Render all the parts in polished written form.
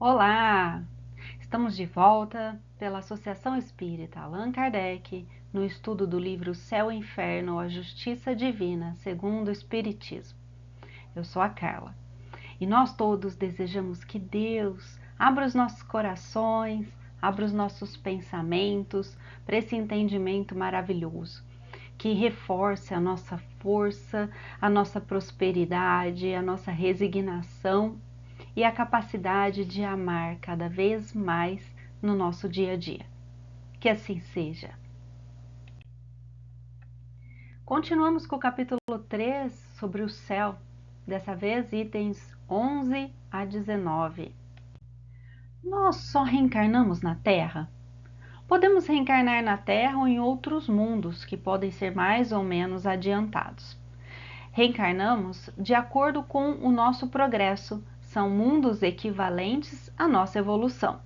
Olá! Estamos de volta pela Associação Espírita Allan Kardec no estudo do livro Céu e Inferno, a Justiça Divina, segundo o Espiritismo. Eu sou a Carla e nós todos desejamos que Deus abra os nossos corações, abra os nossos pensamentos para esse entendimento maravilhoso, que reforce a nossa força, a nossa prosperidade, a nossa resignação e a capacidade de amar cada vez mais no nosso dia a dia. Que assim seja. Continuamos com o capítulo 3 sobre o céu, dessa vez itens 11 a 19. Nós só reencarnamos na Terra? Podemos reencarnar na Terra ou em outros mundos que podem ser mais ou menos adiantados. Reencarnamos de acordo com o nosso progresso, são mundos equivalentes à nossa evolução.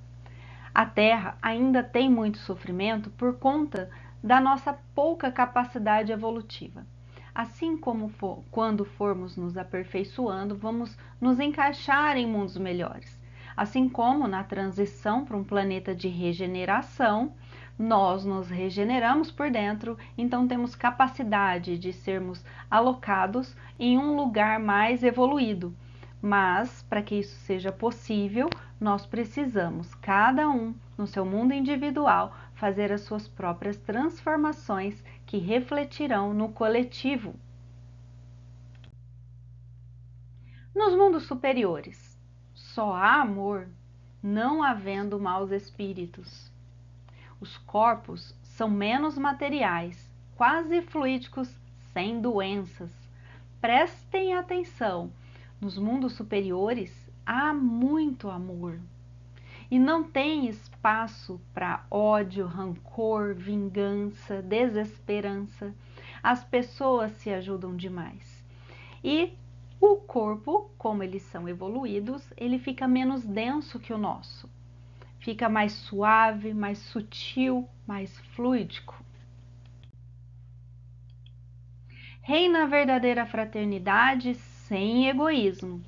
A Terra ainda tem muito sofrimento por conta da nossa pouca capacidade evolutiva. Assim como quando formos nos aperfeiçoando, vamos nos encaixar em mundos melhores. Assim como na transição para um planeta de regeneração, nós nos regeneramos por dentro, então temos capacidade de sermos alocados em um lugar mais evoluído. Mas, para que isso seja possível, nós precisamos, cada um, no seu mundo individual, fazer as suas próprias transformações que refletirão no coletivo. Nos mundos superiores, só há amor, não havendo maus espíritos. Os corpos são menos materiais, quase fluídicos, sem doenças. Prestem atenção, nos mundos superiores há muito amor. E não tem espaço para ódio, rancor, vingança, desesperança. As pessoas se ajudam demais. E o corpo, como eles são evoluídos, ele fica menos denso que o nosso. Fica mais suave, mais sutil, mais fluídico. Reina a verdadeira fraternidade sem egoísmo.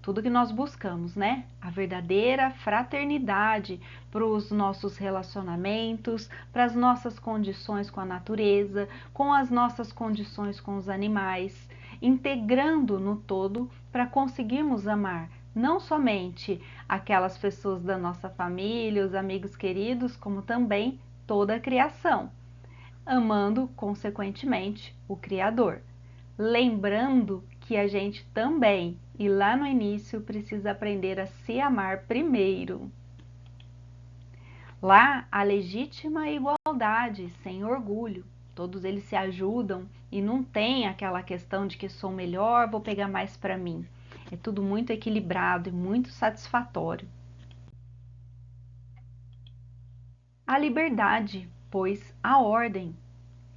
Tudo que nós buscamos, né? A verdadeira fraternidade para os nossos relacionamentos, para as nossas condições com a natureza, com as nossas condições com os animais, integrando no todo para conseguirmos amar não somente aquelas pessoas da nossa família, os amigos queridos, como também toda a criação, amando consequentemente o Criador. Lembrando que a gente também, e lá no início, precisa aprender a se amar primeiro. Lá, a legítima igualdade, sem orgulho. Todos eles se ajudam e não tem aquela questão de que sou melhor, vou pegar mais para mim. É tudo muito equilibrado e muito satisfatório. A liberdade, pois a ordem,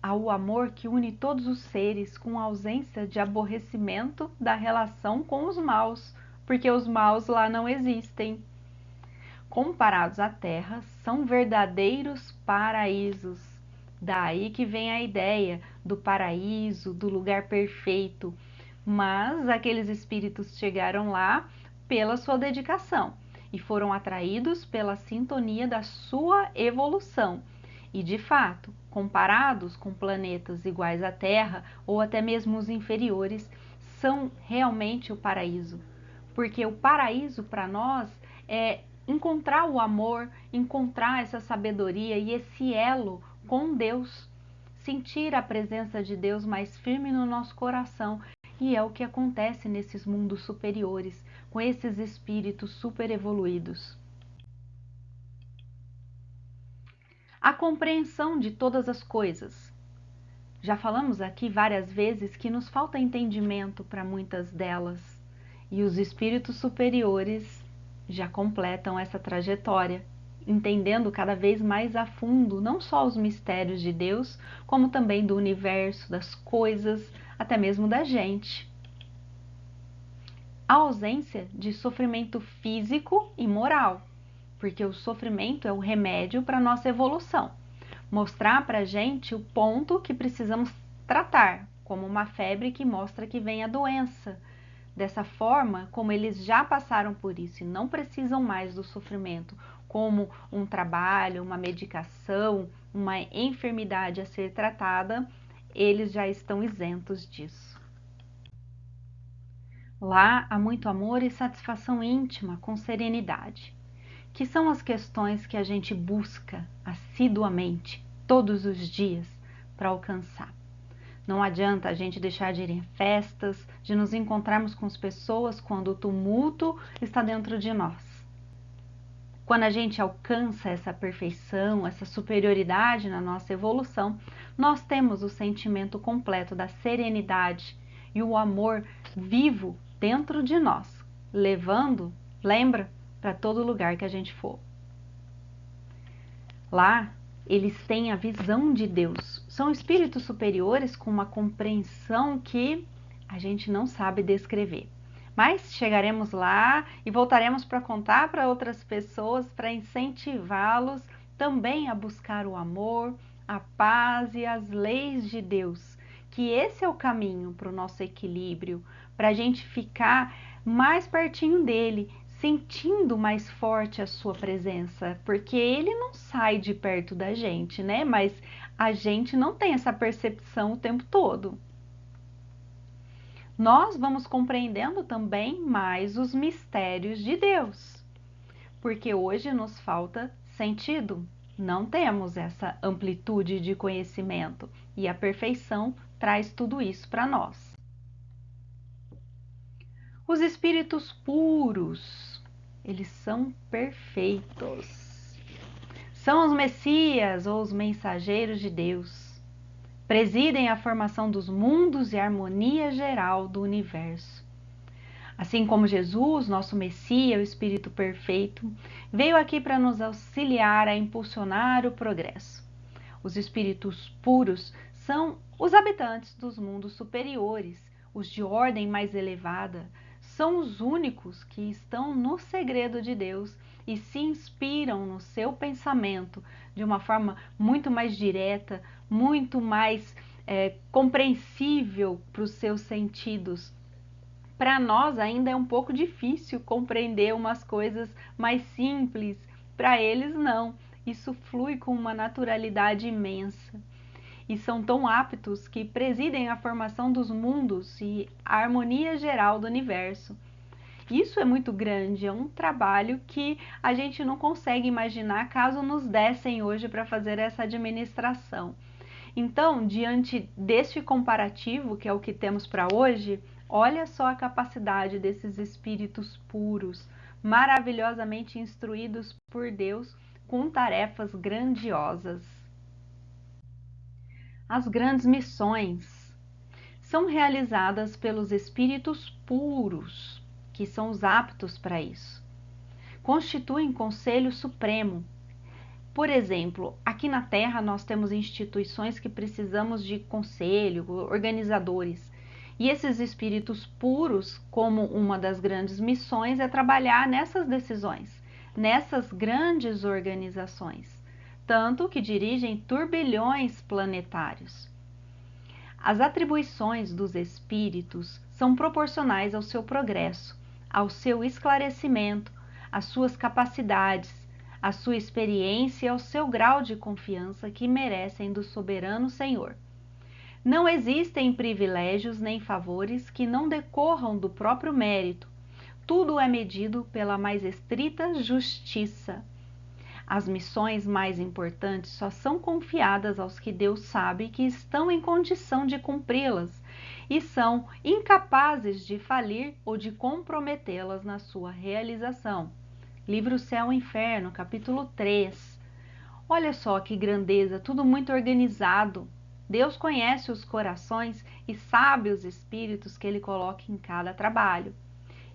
ao amor que une todos os seres com ausência de aborrecimento da relação com os maus, porque os maus lá não existem. Comparados à Terra, são verdadeiros paraísos. Daí que vem a ideia do paraíso, do lugar perfeito. Mas aqueles espíritos chegaram lá pela sua dedicação e foram atraídos pela sintonia da sua evolução. E de fato, comparados com planetas iguais à Terra ou até mesmo os inferiores, são realmente o paraíso. Porque o paraíso para nós é encontrar o amor, encontrar essa sabedoria e esse elo com Deus, sentir a presença de Deus mais firme no nosso coração. E é o que acontece nesses mundos superiores, com esses espíritos super evoluídos. A compreensão de todas as coisas. Já falamos aqui várias vezes que nos falta entendimento para muitas delas, e os espíritos superiores já completam essa trajetória, entendendo cada vez mais a fundo não só os mistérios de Deus, como também do universo, das coisas, até mesmo da gente. A ausência de sofrimento físico e moral, porque o sofrimento é o remédio para a nossa evolução. Mostrar para a gente o ponto que precisamos tratar, como uma febre que mostra que vem a doença. dessa forma como eles já passaram por isso e não precisam mais do sofrimento, como um trabalho, uma medicação, uma enfermidade a ser tratada, eles já estão isentos disso. Lá há muito amor e satisfação íntima com serenidade, que são as questões que a gente busca assiduamente, todos os dias, para alcançar. Não adianta a gente deixar de ir em festas, de nos encontrarmos com as pessoas quando o tumulto está dentro de nós. Quando a gente alcança essa perfeição, essa superioridade na nossa evolução, nós temos o sentimento completo da serenidade e o amor vivo dentro de nós, levando, lembra, para todo lugar que a gente for. Lá, eles têm a visão de Deus. São espíritos superiores com uma compreensão que a gente não sabe descrever. Mas chegaremos lá e voltaremos para contar para outras pessoas, para incentivá-los também a buscar o amor, a paz e as leis de Deus. Que esse é o caminho para o nosso equilíbrio, para a gente ficar mais pertinho dele, sentindo mais forte a sua presença, porque ele não sai de perto da gente, né? Mas a gente não tem essa percepção o tempo todo. Nós vamos compreendendo também mais os mistérios de Deus, porque hoje nos falta sentido, não temos essa amplitude de conhecimento e a perfeição traz tudo isso para nós. Os espíritos puros, eles são perfeitos. São os Messias ou os mensageiros de Deus. Presidem a formação dos mundos e a harmonia geral do universo. Assim como Jesus, nosso Messias, o Espírito Perfeito, veio aqui para nos auxiliar a impulsionar o progresso. Os espíritos puros são os habitantes dos mundos superiores, os de ordem mais elevada, são os únicos que estão no segredo de Deus e se inspiram no seu pensamento de uma forma muito mais direta, muito mais compreensível para os seus sentidos. Para nós ainda é um pouco difícil compreender umas coisas mais simples, para eles não. Isso flui com uma naturalidade imensa. E são tão aptos que presidem a formação dos mundos e a harmonia geral do universo. Isso é muito grande, é um trabalho que a gente não consegue imaginar caso nos dessem hoje para fazer essa administração. Então, diante deste comparativo, que é o que temos para hoje, olha só a capacidade desses espíritos puros, maravilhosamente instruídos por Deus com tarefas grandiosas. As grandes missões são realizadas pelos espíritos puros, que são os aptos para isso. Constituem Conselho Supremo. Por exemplo, aqui na Terra nós temos instituições que precisamos de conselho, organizadores. E esses espíritos puros, como uma das grandes missões, é trabalhar nessas decisões, nessas grandes organizações, tanto que dirigem turbilhões planetários. As atribuições dos espíritos são proporcionais ao seu progresso, ao seu esclarecimento, às suas capacidades, à sua experiência e ao seu grau de confiança que merecem do soberano Senhor. Não existem privilégios nem favores que não decorram do próprio mérito. Tudo é medido pela mais estrita justiça. As missões mais importantes só são confiadas aos que Deus sabe que estão em condição de cumpri-las e são incapazes de falir ou de comprometê-las na sua realização. Livro Céu e Inferno, capítulo 3. Olha só que grandeza, tudo muito organizado. Deus conhece os corações e sabe os espíritos que Ele coloca em cada trabalho.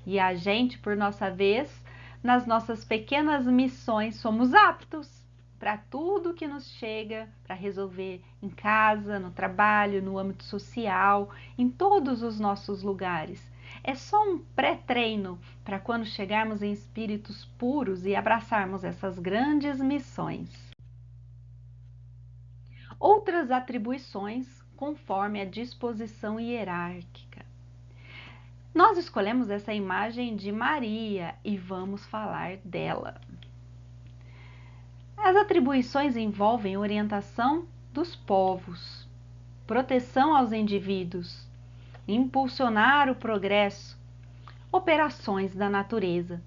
E a gente, por nossa vez, nas nossas pequenas missões, somos aptos para tudo que nos chega, para resolver em casa, no trabalho, no âmbito social, em todos os nossos lugares. É só um pré-treino para quando chegarmos em espíritos puros e abraçarmos essas grandes missões. Outras atribuições conforme a disposição hierárquica. Nós escolhemos essa imagem de Maria e vamos falar dela. As atribuições envolvem orientação dos povos, proteção aos indivíduos, impulsionar o progresso, operações da natureza,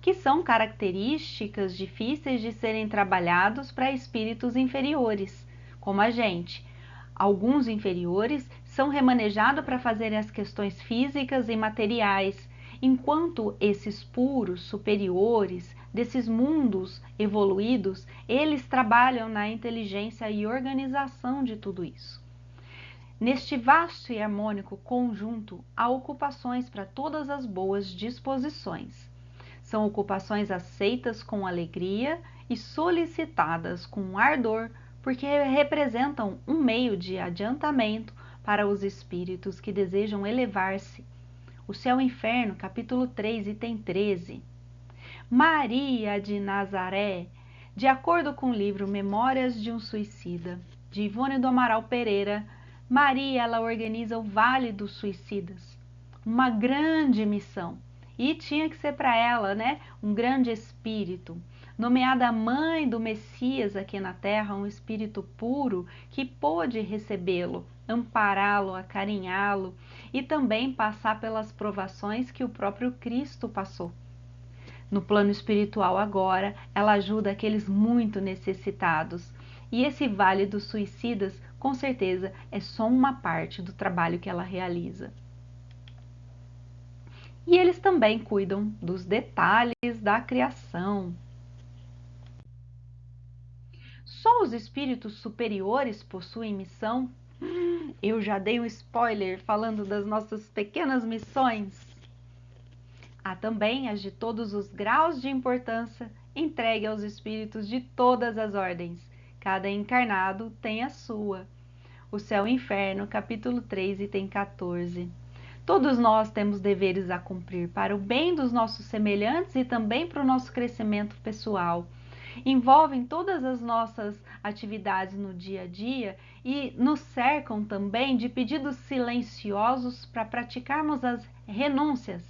que são características difíceis de serem trabalhados para espíritos inferiores, como a gente. Alguns inferiores são remanejados para fazer as questões físicas e materiais, enquanto esses puros, superiores, desses mundos evoluídos, eles trabalham na inteligência e organização de tudo isso. Neste vasto e harmônico conjunto, há ocupações para todas as boas disposições. São ocupações aceitas com alegria e solicitadas com ardor, porque representam um meio de adiantamento para os espíritos que desejam elevar-se. O Céu e Inferno, capítulo 3, item 13. Maria de Nazaré, de acordo com o livro Memórias de um Suicida, de Ivone do Amaral Pereira, Maria, ela organiza o Vale dos Suicidas, uma grande missão. E tinha que ser para ela, né, um grande espírito, nomeada mãe do Messias aqui na Terra, um espírito puro que pôde recebê-lo, ampará-lo, acarinhá-lo e também passar pelas provações que o próprio Cristo passou. No plano espiritual agora, ela ajuda aqueles muito necessitados. E esse Vale dos Suicidas, com certeza, é só uma parte do trabalho que ela realiza. E eles também cuidam dos detalhes da criação. Só os espíritos superiores possuem missão? Eu já dei um spoiler falando das nossas pequenas missões. Há também as de todos os graus de importância entregue aos espíritos de todas as ordens. Cada encarnado tem a sua. O Céu e Inferno, capítulo 3, item 14. Todos nós temos deveres a cumprir para o bem dos nossos semelhantes e também para o nosso crescimento pessoal. Envolvem todas as nossas atividades no dia a dia e nos cercam também de pedidos silenciosos para praticarmos as renúncias.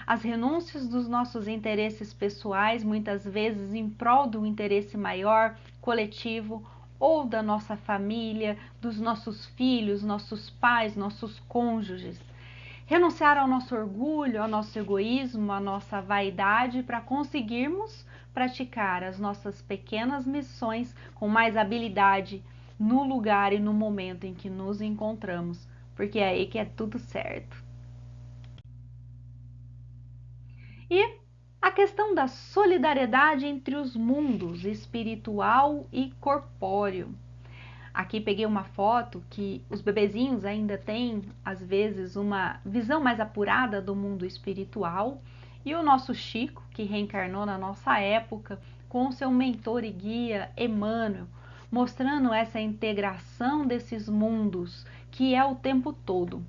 As renúncias dos nossos interesses pessoais, muitas vezes em prol do interesse maior, coletivo, ou da nossa família, dos nossos filhos, nossos pais, nossos cônjuges. Renunciar ao nosso orgulho, ao nosso egoísmo, à nossa vaidade para conseguirmos praticar as nossas pequenas missões com mais habilidade no lugar e no momento em que nos encontramos, porque é aí que é tudo certo. E a questão da solidariedade entre os mundos espiritual e corpóreo. Aqui peguei uma foto que os bebezinhos ainda têm, às vezes, uma visão mais apurada do mundo espiritual. E o nosso Chico, que reencarnou na nossa época, com seu mentor e guia Emmanuel, mostrando essa integração desses mundos, que é o tempo todo.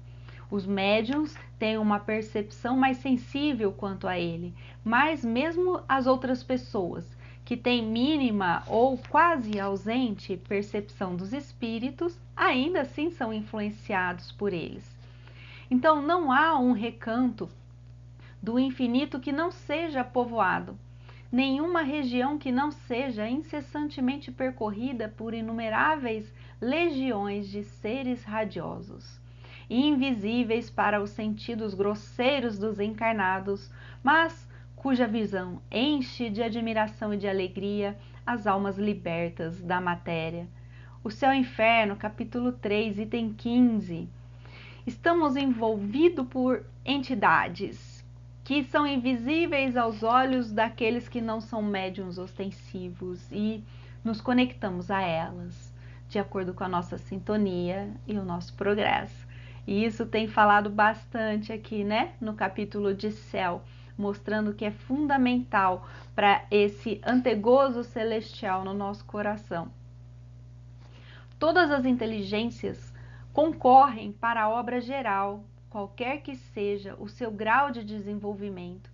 Os médiuns têm uma percepção mais sensível quanto a ele, mas mesmo as outras pessoas que têm mínima ou quase ausente percepção dos espíritos, ainda assim são influenciados por eles. Então não há um recanto do infinito que não seja povoado, nenhuma região que não seja incessantemente percorrida por inumeráveis legiões de seres radiosos, invisíveis para os sentidos grosseiros dos encarnados, mas cuja visão enche de admiração e de alegria as almas libertas da matéria. O Céu e Inferno, capítulo 3, item 15. Estamos envolvidos por entidades que são invisíveis aos olhos daqueles que não são médiuns ostensivos e nos conectamos a elas, de acordo com a nossa sintonia e o nosso progresso. E isso tem falado bastante aqui, né, no capítulo de Céu, mostrando que é fundamental para esse antegozo celestial no nosso coração. Todas as inteligências concorrem para a obra geral, qualquer que seja o seu grau de desenvolvimento,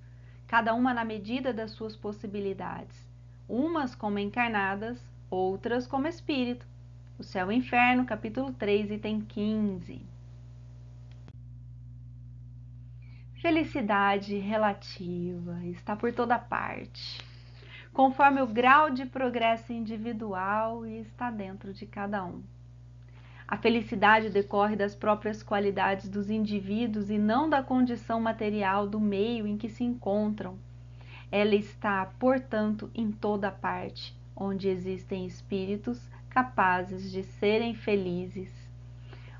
cada uma na medida das suas possibilidades, umas como encarnadas, outras como espírito. O Céu e Inferno, capítulo 3, item 15. Felicidade relativa, está por toda parte, conforme o grau de progresso individual e está dentro de cada um. A felicidade decorre das próprias qualidades dos indivíduos e não da condição material do meio em que se encontram. Ela está, portanto, em toda parte, onde existem espíritos capazes de serem felizes.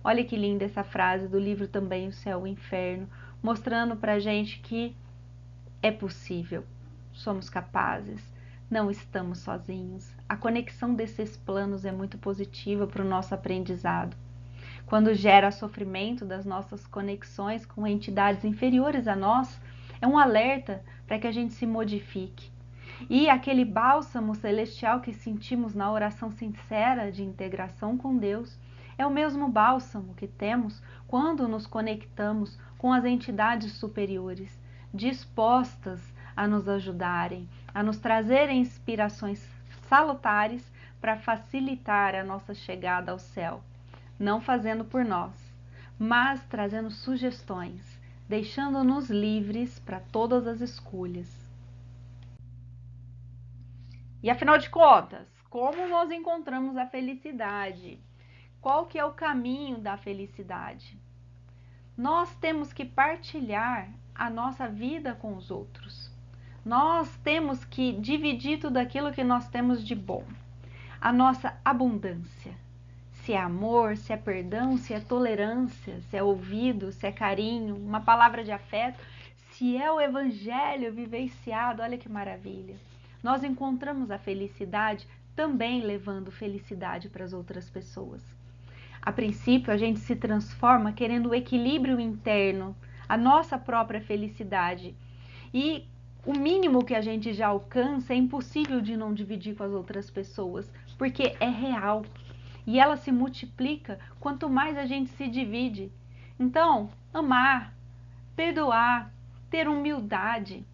Olha que linda essa frase do livro também O Céu e o Inferno, mostrando pra gente que é possível, somos capazes, não estamos sozinhos. A conexão desses planos é muito positiva para o nosso aprendizado. Quando gera sofrimento das nossas conexões com entidades inferiores a nós, é um alerta para que a gente se modifique. E aquele bálsamo celestial que sentimos na oração sincera de integração com Deus é o mesmo bálsamo que temos quando nos conectamos com as entidades superiores, dispostas a nos ajudarem, a nos trazerem inspirações salutares para facilitar a nossa chegada ao céu, não fazendo por nós, mas trazendo sugestões, deixando-nos livres para todas as escolhas. E afinal de contas, como nós encontramos a felicidade? Qual que é o caminho da felicidade? Nós temos que partilhar a nossa vida com os outros. Nós temos que dividir tudo aquilo que nós temos de bom. A nossa abundância. Se é amor, se é perdão, se é tolerância, se é ouvido, se é carinho, uma palavra de afeto, se é o evangelho vivenciado, olha que maravilha. Nós encontramos a felicidade também levando felicidade para as outras pessoas. A princípio, a gente se transforma querendo o equilíbrio interno, a nossa própria felicidade. E o mínimo que a gente já alcança é impossível de não dividir com as outras pessoas, porque é real. E ela se multiplica quanto mais a gente se divide. Então, amar, perdoar, ter humildade,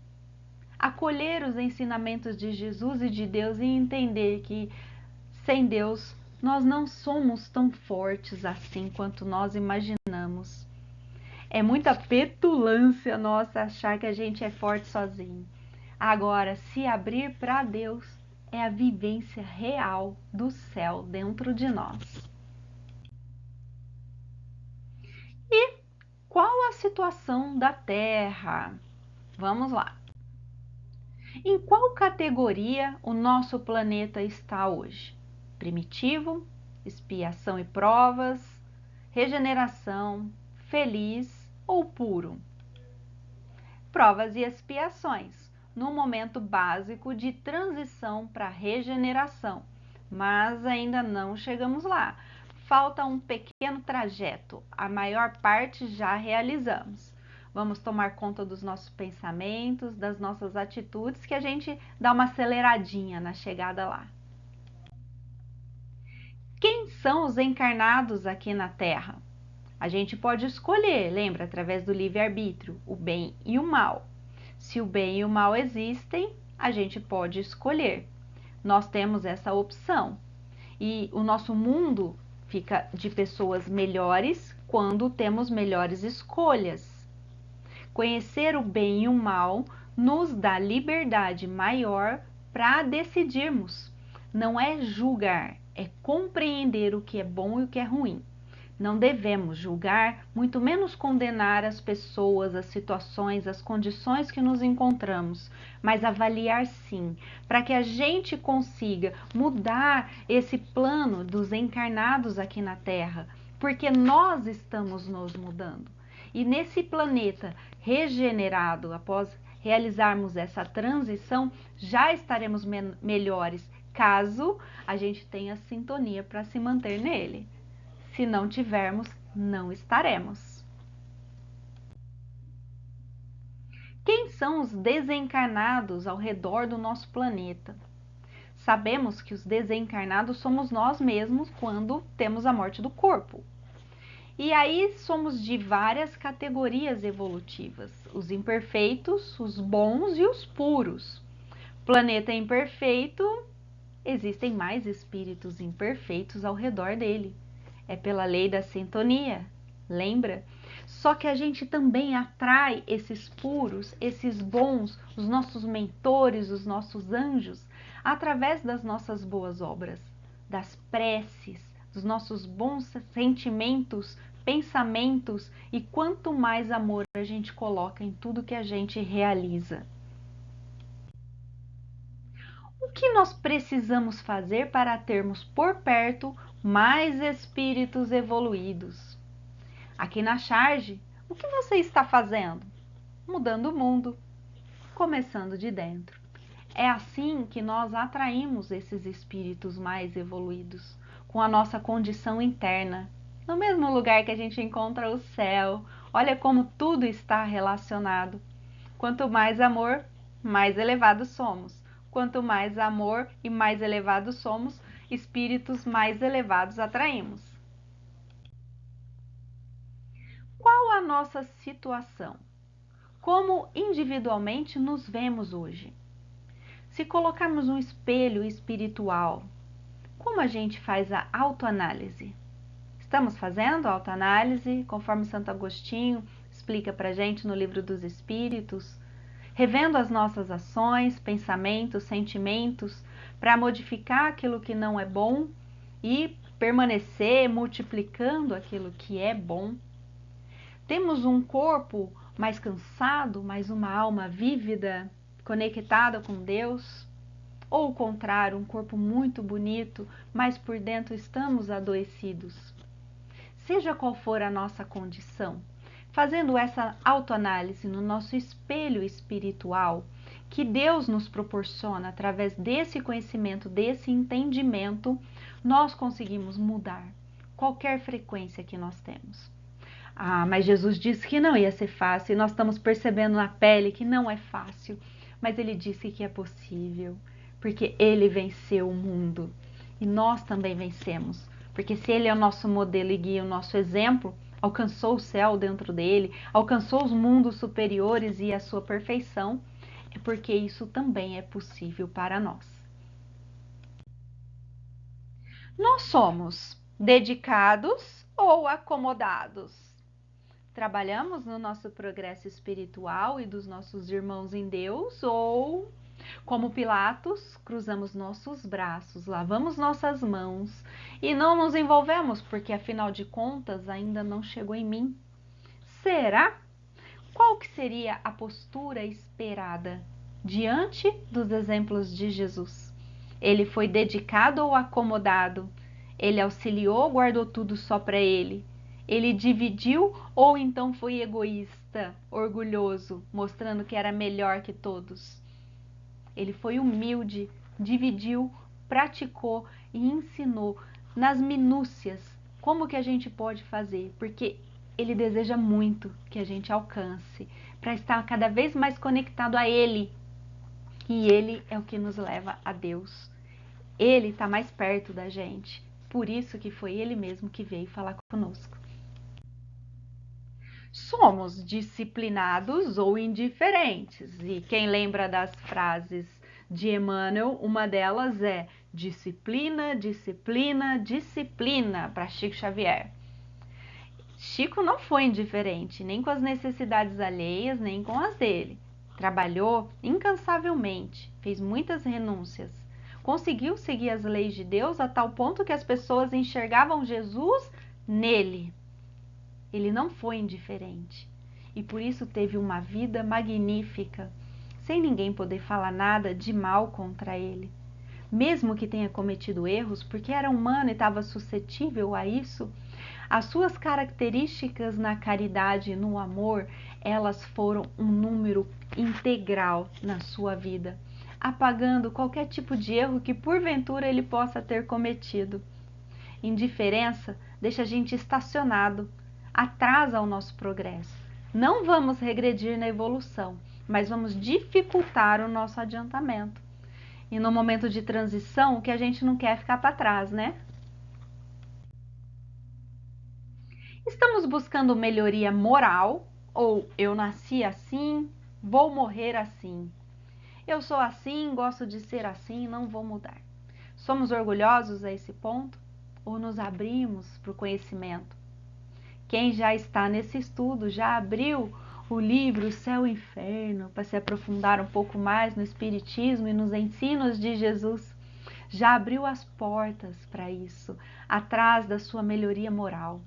acolher os ensinamentos de Jesus e de Deus e entender que sem Deus nós não somos tão fortes assim quanto nós imaginamos. É muita petulância nossa achar que a gente é forte sozinho. Agora, se abrir para Deus é a vivência real do céu dentro de nós. E qual a situação da Terra? Vamos lá. Em qual categoria o nosso planeta está hoje? Primitivo, expiação e provas, regeneração, feliz ou puro? Provas e expiações, no momento básico de transição para regeneração, mas ainda não chegamos lá. Falta um pequeno trajeto, a maior parte já realizamos. Vamos tomar conta dos nossos pensamentos, das nossas atitudes, que a gente dá uma aceleradinha na chegada lá. Quem são os encarnados aqui na Terra? A gente pode escolher, lembra, através do livre-arbítrio, o bem e o mal. Se o bem e o mal existem, a gente pode escolher. Nós temos essa opção. E o nosso mundo fica de pessoas melhores quando temos melhores escolhas. Conhecer o bem e o mal nos dá liberdade maior para decidirmos. Não é julgar, é compreender o que é bom e o que é ruim. Não devemos julgar, muito menos condenar as pessoas, as situações, as condições que nos encontramos, mas avaliar sim, para que a gente consiga mudar esse plano dos encarnados aqui na Terra, porque nós estamos nos mudando. E nesse planeta regenerado, após realizarmos essa transição, já estaremos melhores, caso a gente tenha sintonia para se manter nele. Se não tivermos, não estaremos. Quem são os desencarnados ao redor do nosso planeta? Sabemos que os desencarnados somos nós mesmos quando temos a morte do corpo. E aí somos de várias categorias evolutivas, os imperfeitos, os bons e os puros. Planeta imperfeito, existem mais espíritos imperfeitos ao redor dele. É pela lei da sintonia, lembra? Só que a gente também atrai esses puros, esses bons, os nossos mentores, os nossos anjos, através das nossas boas obras, das preces, dos nossos bons sentimentos, pensamentos e quanto mais amor a gente coloca em tudo que a gente realiza. O que nós precisamos fazer para termos por perto mais espíritos evoluídos? Aqui na Charge, o que você está fazendo? Mudando o mundo, começando de dentro. É assim que nós atraímos esses espíritos mais evoluídos, com a nossa condição interna, no mesmo lugar que a gente encontra o céu. Olha como tudo está relacionado. Quanto mais amor, mais elevados somos. Quanto mais amor e mais elevados somos, espíritos mais elevados atraímos. Qual a nossa situação? Como individualmente nos vemos hoje? Se colocarmos um espelho espiritual, como a gente faz a autoanálise? Estamos fazendo a autoanálise, conforme Santo Agostinho explica para a gente no Livro dos Espíritos, revendo as nossas ações, pensamentos, sentimentos, para modificar aquilo que não é bom e permanecer multiplicando aquilo que é bom. Temos um corpo mais cansado, mas uma alma vívida, conectada com Deus? Ou o contrário, um corpo muito bonito, mas por dentro estamos adoecidos? Seja qual for a nossa condição, fazendo essa autoanálise no nosso espelho espiritual, que Deus nos proporciona através desse conhecimento, desse entendimento, nós conseguimos mudar qualquer frequência que nós temos. Ah, mas Jesus disse que não ia ser fácil, e nós estamos percebendo na pele que não é fácil, mas ele disse que é possível, porque ele venceu o mundo e nós também vencemos, porque se ele é o nosso modelo e guia, o nosso exemplo, alcançou o céu dentro dele, alcançou os mundos superiores e a sua perfeição, é porque isso também é possível para nós. Nós somos dedicados ou acomodados? Trabalhamos no nosso progresso espiritual e dos nossos irmãos em Deus, ou, como Pilatos, cruzamos nossos braços, lavamos nossas mãos e não nos envolvemos, porque afinal de contas ainda não chegou em mim? Será? Qual que seria a postura esperada diante dos exemplos de Jesus? Ele foi dedicado ou acomodado? Ele auxiliou ou guardou tudo só para ele? Ele dividiu ou então foi egoísta, orgulhoso, mostrando que era melhor que todos? Ele foi humilde, dividiu, praticou e ensinou nas minúcias como que a gente pode fazer, porque ele deseja muito que a gente alcance para estar cada vez mais conectado a ele. E ele é o que nos leva a Deus. Ele está mais perto da gente. Por isso que foi ele mesmo que veio falar conosco. Somos disciplinados ou indiferentes. E quem lembra das frases de Emmanuel, uma delas é disciplina, disciplina, disciplina, para Chico Xavier. Chico não foi indiferente, nem com as necessidades alheias, nem com as dele. Trabalhou incansavelmente, fez muitas renúncias, conseguiu seguir as leis de Deus a tal ponto que as pessoas enxergavam Jesus nele. Ele não foi indiferente e por isso teve uma vida magnífica, sem ninguém poder falar nada de mal contra ele. Mesmo que tenha cometido erros, porque era humano e estava suscetível a isso, as suas características na caridade e no amor, elas foram um número integral na sua vida, apagando qualquer tipo de erro que porventura ele possa ter cometido. Indiferença deixa a gente estacionado, atrasa o nosso progresso. Não vamos regredir na evolução, mas vamos dificultar o nosso adiantamento. E no momento de transição, o que a gente não quer é ficar para trás, né? Estamos buscando melhoria moral ou eu nasci assim, vou morrer assim. Eu sou assim, gosto de ser assim, não vou mudar. Somos orgulhosos a esse ponto ou nos abrimos para o conhecimento? Quem já está nesse estudo, já abriu o livro O Céu e o Inferno para se aprofundar um pouco mais no Espiritismo e nos ensinos de Jesus, já abriu as portas para isso, atrás da sua melhoria moral.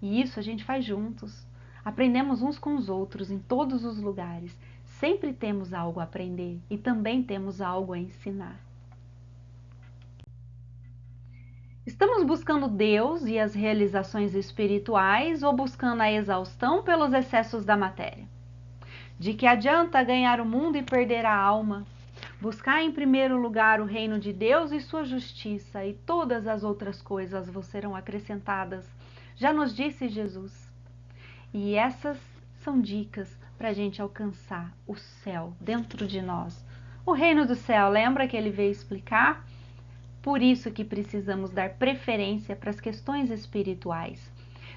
E isso a gente faz juntos. Aprendemos uns com os outros em todos os lugares. Sempre temos algo a aprender e também temos algo a ensinar. Estamos buscando Deus e as realizações espirituais ou buscando a exaustão pelos excessos da matéria? De que adianta ganhar o mundo e perder a alma? Buscar em primeiro lugar o reino de Deus e sua justiça, e todas as outras coisas vos serão acrescentadas. Já nos disse Jesus. E essas são dicas para a gente alcançar o céu dentro de nós. O reino do céu, lembra que ele veio explicar? Por isso que precisamos dar preferência para as questões espirituais.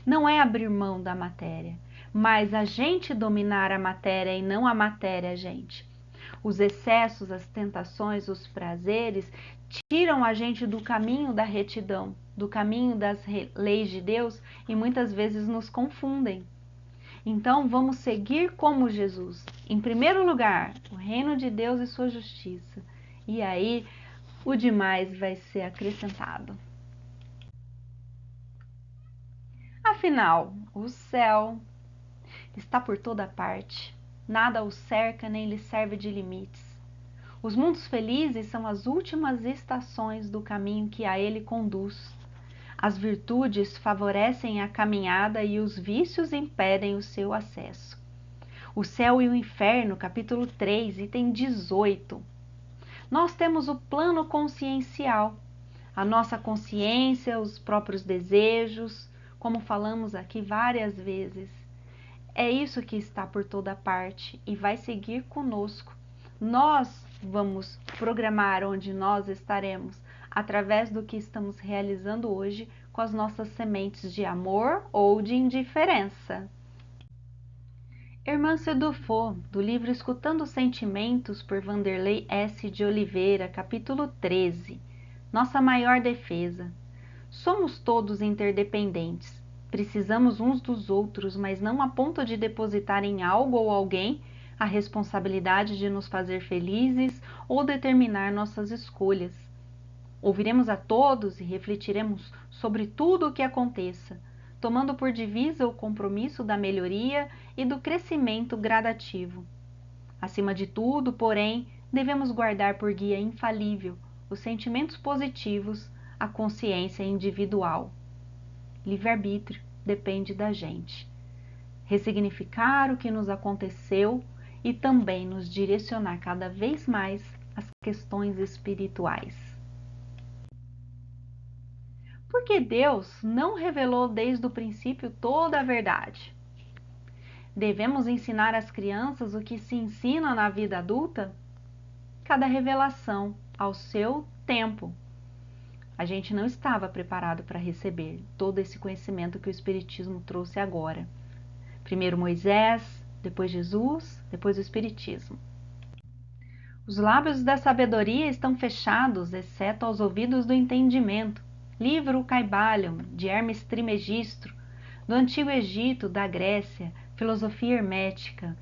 Não é abrir mão da matéria, mas a gente dominar a matéria e não a matéria a gente. Os excessos, as tentações, os prazeres tiram a gente do caminho da retidão, do caminho das leis de Deus e muitas vezes nos confundem. Então vamos seguir como Jesus. Em primeiro lugar, o reino de Deus e sua justiça. E aí o demais vai ser acrescentado. Afinal, o céu está por toda parte. Nada o cerca nem lhe serve de limites. Os mundos felizes são as últimas estações do caminho que a ele conduz. As virtudes favorecem a caminhada e os vícios impedem o seu acesso. O Céu e o Inferno, capítulo 3, item 18. Nós temos o plano consciencial, a nossa consciência, os próprios desejos, como falamos aqui várias vezes. É isso que está por toda parte e vai seguir conosco. Nós vamos programar onde nós estaremos através do que estamos realizando hoje com as nossas sementes de amor ou de indiferença. Irmã Sedufo, do livro Escutando Sentimentos, por Vanderlei S. de Oliveira, capítulo 13. Nossa maior defesa. Somos todos interdependentes. Precisamos uns dos outros, mas não a ponto de depositar em algo ou alguém a responsabilidade de nos fazer felizes ou determinar nossas escolhas. Ouviremos a todos e refletiremos sobre tudo o que aconteça, tomando por divisa o compromisso da melhoria e do crescimento gradativo. Acima de tudo, porém, devemos guardar por guia infalível os sentimentos positivos, a consciência individual. Livre-arbítrio depende da gente. Ressignificar o que nos aconteceu e também nos direcionar cada vez mais às questões espirituais. Porque Deus não revelou desde o princípio toda a verdade. Devemos ensinar às crianças o que se ensina na vida adulta? Cada revelação ao seu tempo. A gente não estava preparado para receber todo esse conhecimento que o Espiritismo trouxe agora. Primeiro Moisés, depois Jesus, depois o Espiritismo. Os lábios da sabedoria estão fechados, exceto aos ouvidos do entendimento. Livro Caibalion, de Hermes Trismegisto, do Antigo Egito, da Grécia, filosofia hermética.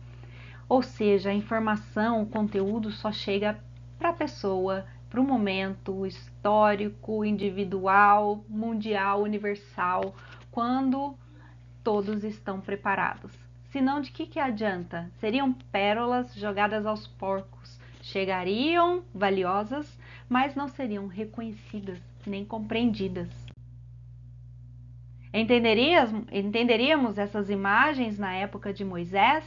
Ou seja, a informação, o conteúdo só chega para a pessoa, para o momento histórico, individual, mundial, universal, quando todos estão preparados. Senão, de que adianta? Seriam pérolas jogadas aos porcos. Chegariam valiosas, mas não seriam reconhecidas nem compreendidas. Entenderíamos essas imagens na época de Moisés,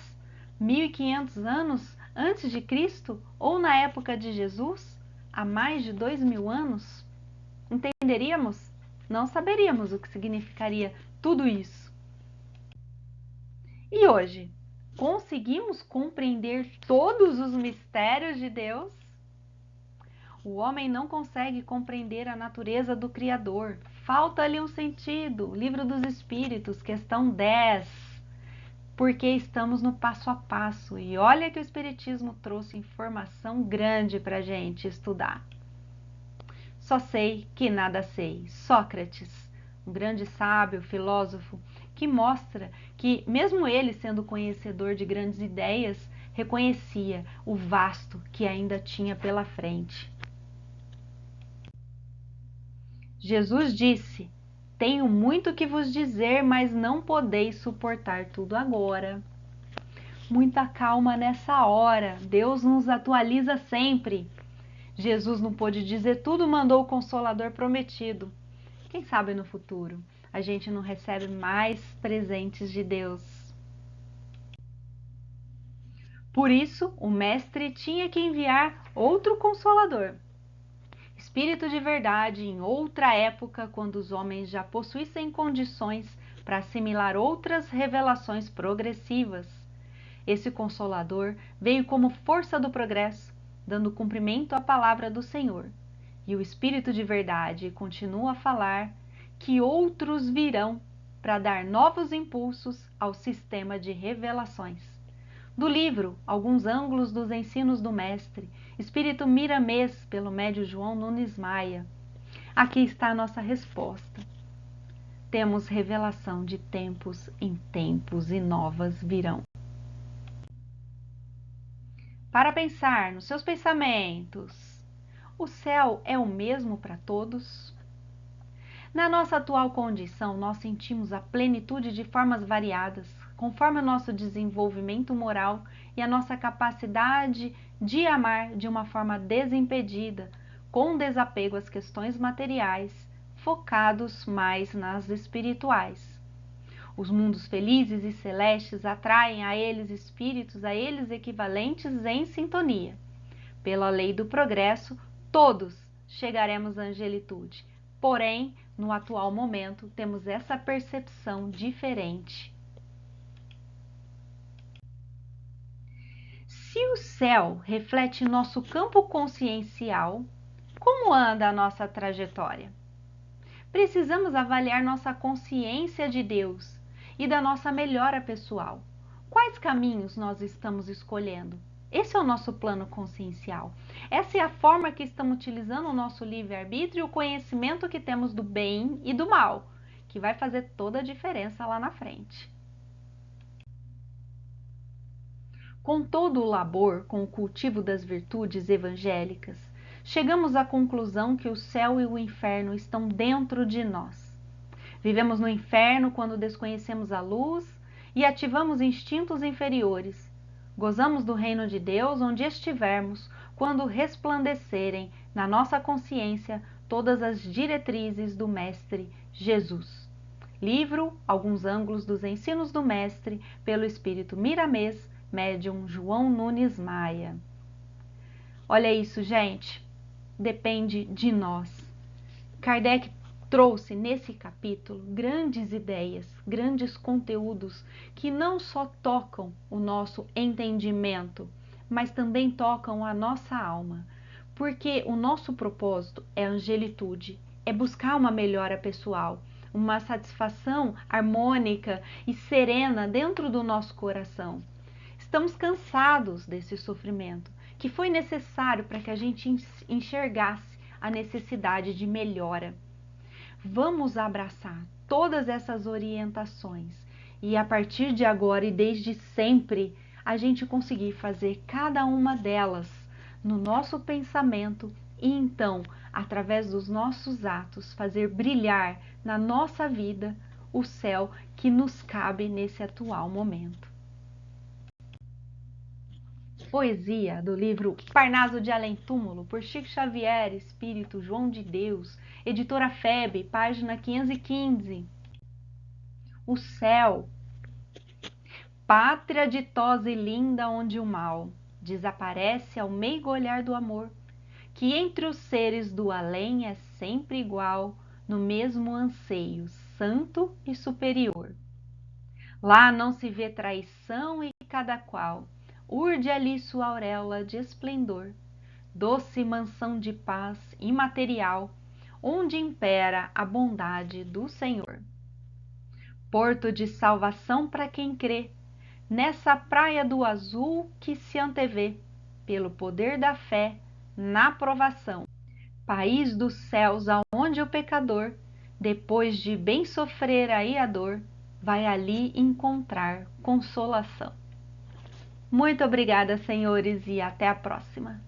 1500 anos antes de Cristo, ou na época de Jesus, há mais de 2000 anos? Entenderíamos? Não saberíamos o que significaria tudo isso. E hoje, conseguimos compreender todos os mistérios de Deus? O homem não consegue compreender a natureza do Criador. Falta-lhe um sentido. Livro dos Espíritos, questão 10. Porque estamos no passo a passo. E olha que o Espiritismo trouxe informação grande para a gente estudar. Só sei que nada sei. Sócrates, um grande sábio, filósofo, que mostra que, mesmo ele sendo conhecedor de grandes ideias, reconhecia o vasto que ainda tinha pela frente. Jesus disse: "Tenho muito que vos dizer, mas não podeis suportar tudo agora." Muita calma nessa hora. Deus nos atualiza sempre. Jesus não pôde dizer tudo, mandou o Consolador prometido. Quem sabe no futuro a gente não recebe mais presentes de Deus. Por isso, o Mestre tinha que enviar outro Consolador. Espírito de verdade em outra época, quando os homens já possuíssem condições para assimilar outras revelações progressivas. Esse Consolador veio como força do progresso, dando cumprimento à palavra do Senhor. E o Espírito de verdade continua a falar que outros virão para dar novos impulsos ao sistema de revelações. Do livro Alguns Ângulos dos Ensinos do Mestre, Espírito Miramês, pelo médio João Nunes Maia. Aqui está a nossa resposta. Temos revelação de tempos em tempos e novas virão. Para pensar nos seus pensamentos, o céu é o mesmo para todos? Na nossa atual condição, nós sentimos a plenitude de formas variadas, conforme o nosso desenvolvimento moral e a nossa capacidade de amar de uma forma desimpedida, com desapego às questões materiais, focados mais nas espirituais. Os mundos felizes e celestes atraem a eles espíritos a eles equivalentes em sintonia. Pela lei do progresso, todos chegaremos à angelitude. Porém, no atual momento, temos essa percepção diferente. Se o céu reflete nosso campo consciencial, como anda a nossa trajetória? Precisamos avaliar nossa consciência de Deus e da nossa melhora pessoal. Quais caminhos nós estamos escolhendo? Esse é o nosso plano consciencial. Essa é a forma que estamos utilizando o nosso livre-arbítrio e o conhecimento que temos do bem e do mal, que vai fazer toda a diferença lá na frente. Com todo o labor com o cultivo das virtudes evangélicas, chegamos à conclusão que o céu e o inferno estão dentro de nós. Vivemos no inferno quando desconhecemos a luz e ativamos instintos inferiores. Gozamos do reino de Deus onde estivermos, quando resplandecerem na nossa consciência todas as diretrizes do Mestre Jesus. Livro Alguns Ângulos dos Ensinos do Mestre, pelo Espírito Miramês, médium João Nunes Maia. Olha isso, gente. Depende de nós. Kardec trouxe nesse capítulo grandes ideias, grandes conteúdos que não só tocam o nosso entendimento, mas também tocam a nossa alma, porque o nosso propósito é a angelitude, é buscar uma melhora pessoal, uma satisfação harmônica e serena dentro do nosso coração. Estamos cansados desse sofrimento, que foi necessário para que a gente enxergasse a necessidade de melhora. Vamos abraçar todas essas orientações e a partir de agora e desde sempre a gente conseguir fazer cada uma delas no nosso pensamento e então, através dos nossos atos, fazer brilhar na nossa vida o céu que nos cabe nesse atual momento. Poesia do livro Parnaso de Além Túmulo, por Chico Xavier, Espírito João de Deus, editora FEB, página 515. O céu, pátria ditosa e linda onde o mal desaparece ao meigo olhar do amor, que entre os seres do além é sempre igual, no mesmo anseio santo e superior. Lá não se vê traição e cada qual urde ali sua auréola de esplendor, doce mansão de paz imaterial, onde impera a bondade do Senhor. Porto de salvação para quem crê, nessa praia do azul que se antevê, pelo poder da fé, na provação. País dos céus aonde o pecador, depois de bem sofrer aí a dor, vai ali encontrar consolação. Muito obrigada, senhores, e até a próxima.